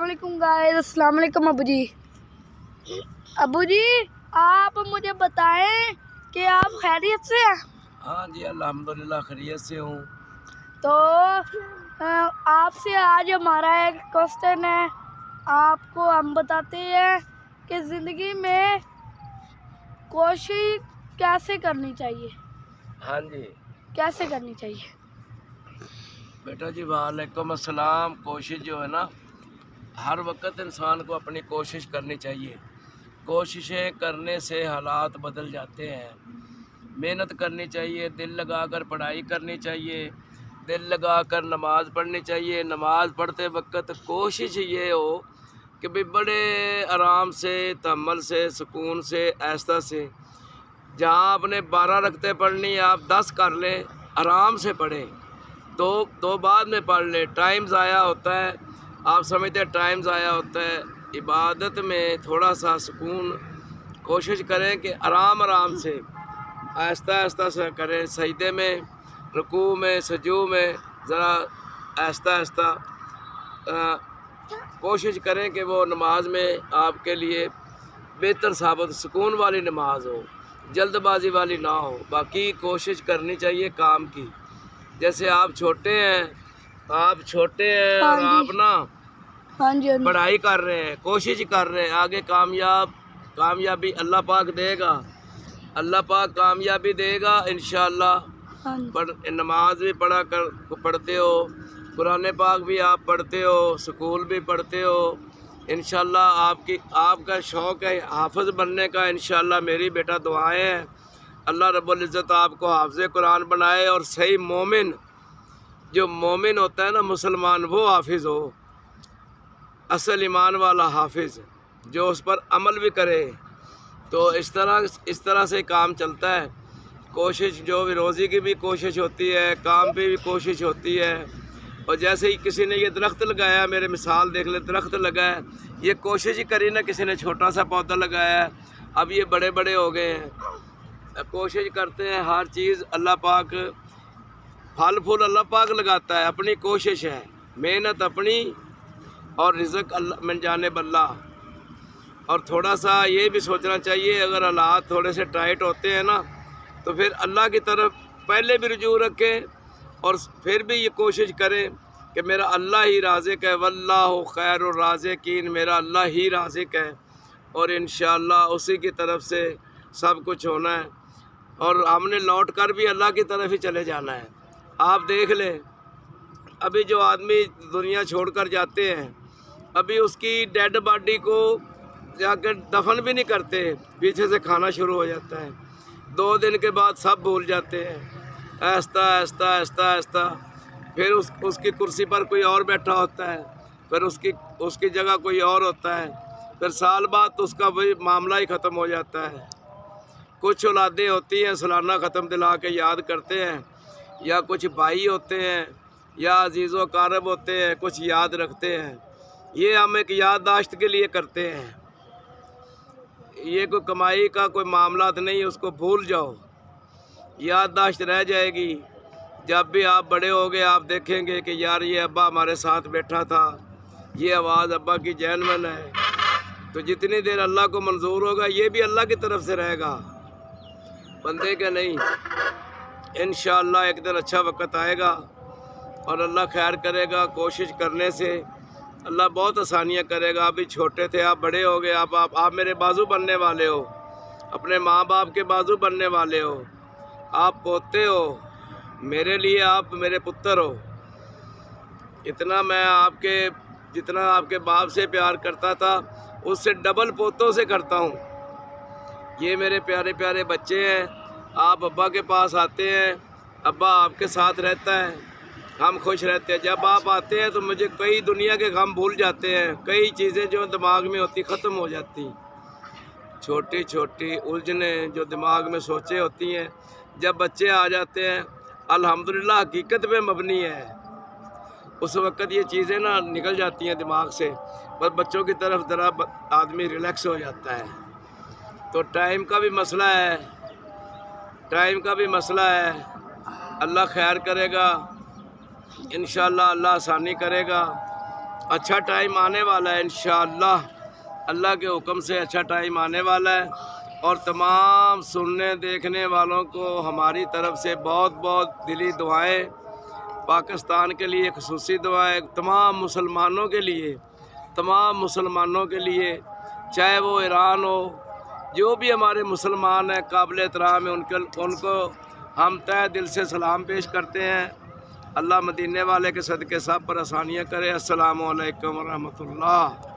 वालेकुम गाइस, अस्सलाम वालेकुम अबू जी। अबू जी, आप मुझे बताएं कि आप खैरियत से हैं? हाँ जी, अल्हम्दुलिल्लाह खैरियत से हूँ। तो आपसे आज हमारा एक क्वेश्चन है। आपको हम बताते हैं कि ज़िंदगी में कोशिश कैसे करनी चाहिए, हाँ जी कैसे करनी चाहिए? बेटा जी, वालेकुम अस्सलाम। कोशिश जो है ना, हर वक्त इंसान को अपनी कोशिश करनी चाहिए। कोशिशें करने से हालात बदल जाते हैं। मेहनत करनी चाहिए, दिल लगाकर पढ़ाई करनी चाहिए, दिल लगाकर नमाज़ पढ़नी चाहिए। नमाज़ पढ़ते वक्त कोशिश ये हो कि भाई बड़े आराम से, तहम्मुल से, सुकून से, आहिस्ता से, जहाँ आपने 12 रकते पढ़नी आप 10 कर लें, आराम से पढ़ें। दो बाद में पढ़ लें। टाइम ज़ाया होता है, आप समझते हैं टाइम ज़ाया होता है। इबादत में थोड़ा सा सुकून कोशिश करें कि आराम आराम से, आहिस्ता आहिस्ता से करें। सजदे में, रुकू में, सजू में ज़रा आहिस्ता आहिस्ता कोशिश करें कि वो नमाज में आपके लिए बेहतर साबित, सुकून वाली नमाज हो, जल्दबाजी वाली ना हो। बाकी कोशिश करनी चाहिए काम की। जैसे आप छोटे हैं हाँ और जी, आप ना हाँ जी, हाँ जी, पढ़ाई कर रहे हैं, कोशिश कर रहे हैं, आगे कामयाबी अल्लाह पाक देगा। अल्लाह पाक कामयाबी देगा इंशाअल्लाह। हाँ जी, नमाज भी पढ़ते हो, कुरान पाक भी आप पढ़ते हो, स्कूल भी पढ़ते हो। इंशाअल्लाह आपका शौक़ है हाफ़िज़ बनने का। इंशाअल्लाह मेरी बेटा दुआएं हैं, अल्लाह रब्बुल इज़्ज़त आपको हाफ़िज़ कुरान बनाए और सही मोमिन, जो मोमिन होता है ना मुसलमान, वो हाफिज़ हो, असल ईमान वाला हाफिज़, जो उस पर अमल भी करे। तो इस तरह से काम चलता है। कोशिश जो भी, रोज़ी की भी कोशिश होती है, काम पे भी कोशिश होती है। और जैसे ही किसी ने ये दरख्त लगाया, मेरे मिसाल देख ले, दरख्त लगाया, ये कोशिश ही करी ना, किसी ने छोटा सा पौधा लगाया है, अब ये बड़े बड़े हो गए हैं। कोशिश करते हैं, हर चीज़ अल्लाह पाक, फल फूल अल्लाह पाक लगाता है, अपनी कोशिश है, मेहनत अपनी, और रिज़्क़ अल्लाह में जाने बल्ला। और थोड़ा सा ये भी सोचना चाहिए, अगर हालात थोड़े से टाइट होते हैं ना, तो फिर अल्लाह की तरफ पहले भी रुजू रखें और फिर भी ये कोशिश करें कि मेरा अल्लाह ही राज़िक़ है, वल्लाहु खैरुर राज़िक़ीन, मेरा अल्लाह ही राज़िक़ है और इंशाअल्लाह उसी की तरफ से सब कुछ होना है। और हमने लौट कर भी अल्लाह की तरफ ही चले जाना है। आप देख लें, अभी जो आदमी दुनिया छोड़कर जाते हैं, अभी उसकी डेड बॉडी को जाकर दफन भी नहीं करते, पीछे से खाना शुरू हो जाता है। 2 दिन के बाद सब भूल जाते हैं, आहिस्ता आहिस्ता आहिस्ता आहिस्ता। फिर उसकी कुर्सी पर कोई और बैठा होता है, फिर उसकी जगह कोई और होता है, फिर साल बाद तो उसका वही मामला ही ख़त्म हो जाता है। कुछ औलादें होती हैं, सालाना ख़त्म दिला के याद करते हैं, या कुछ भाई होते हैं, या अजीज़ व कारब होते हैं, कुछ याद रखते हैं। ये हम एक याददाश्त के लिए करते हैं, ये कोई कमाई का कोई मामला नहीं, उसको भूल जाओ, याददाश्त रह जाएगी। जब भी आप बड़े होगे आप देखेंगे कि यार ये अब्बा हमारे साथ बैठा था, ये आवाज़ अब्बा की जहन में है। तो जितनी देर अल्लाह को मंजूर होगा, ये भी अल्लाह की तरफ से रहेगा, बंदे के नहीं। इंशाअल्लाह एक दिन अच्छा वक्त आएगा और अल्लाह खैर करेगा। कोशिश करने से अल्लाह बहुत आसानियाँ करेगा। अभी छोटे थे, आप बड़े हो गए, आप मेरे बाजू बनने वाले हो, अपने माँ बाप के बाजू बनने वाले हो, आप पोते हो मेरे लिए, आप मेरे पुत्र हो। इतना मैं जितना आपके बाप से प्यार करता था, उससे डबल पोतों से करता हूँ। ये मेरे प्यारे प्यारे बच्चे हैं। आप अब्बा के पास आते हैं, अब्बा आपके साथ रहता है, हम खुश रहते हैं। जब आप आते हैं तो मुझे कई दुनिया के गम भूल जाते हैं, कई चीज़ें जो दिमाग में होती ख़त्म हो जाती, छोटी छोटी उलझनें जो दिमाग में सोचें होती हैं, जब बच्चे आ जाते हैं, अल्हम्दुलिल्लाह हकीकत पे मबनी है, उस वक़्त ये चीज़ें ना निकल जाती हैं दिमाग से। बस बच्चों की तरफ ज़रा आदमी रिलैक्स हो जाता है। तो टाइम का भी मसला है, टाइम का भी मसला है। अल्लाह खैर करेगा इंशाअल्लाह, अल्लाह आसानी करेगा। اچھا ٹائم آنے والا ہے انشاءاللہ، اللہ کے حکم سے اچھا ٹائم آنے والا ہے، اور تمام سننے دیکھنے والوں کو ہماری طرف سے بہت بہت دلی دعائیں، پاکستان کے لیے خصوصی دعائیں، تمام مسلمانوں کے لیے، تمام مسلمانوں کے لیے، چاہے وہ ایران ہو، جو بھی ہمارے مسلمان ہیں قابل احترام ہیں، ان کو ہم تہ دل سے سلام پیش کرتے ہیں۔ اللہ مدینے والے کے صدقے سب پر آسانیاں کرے۔ السلام علیکم ورحمۃ اللہ۔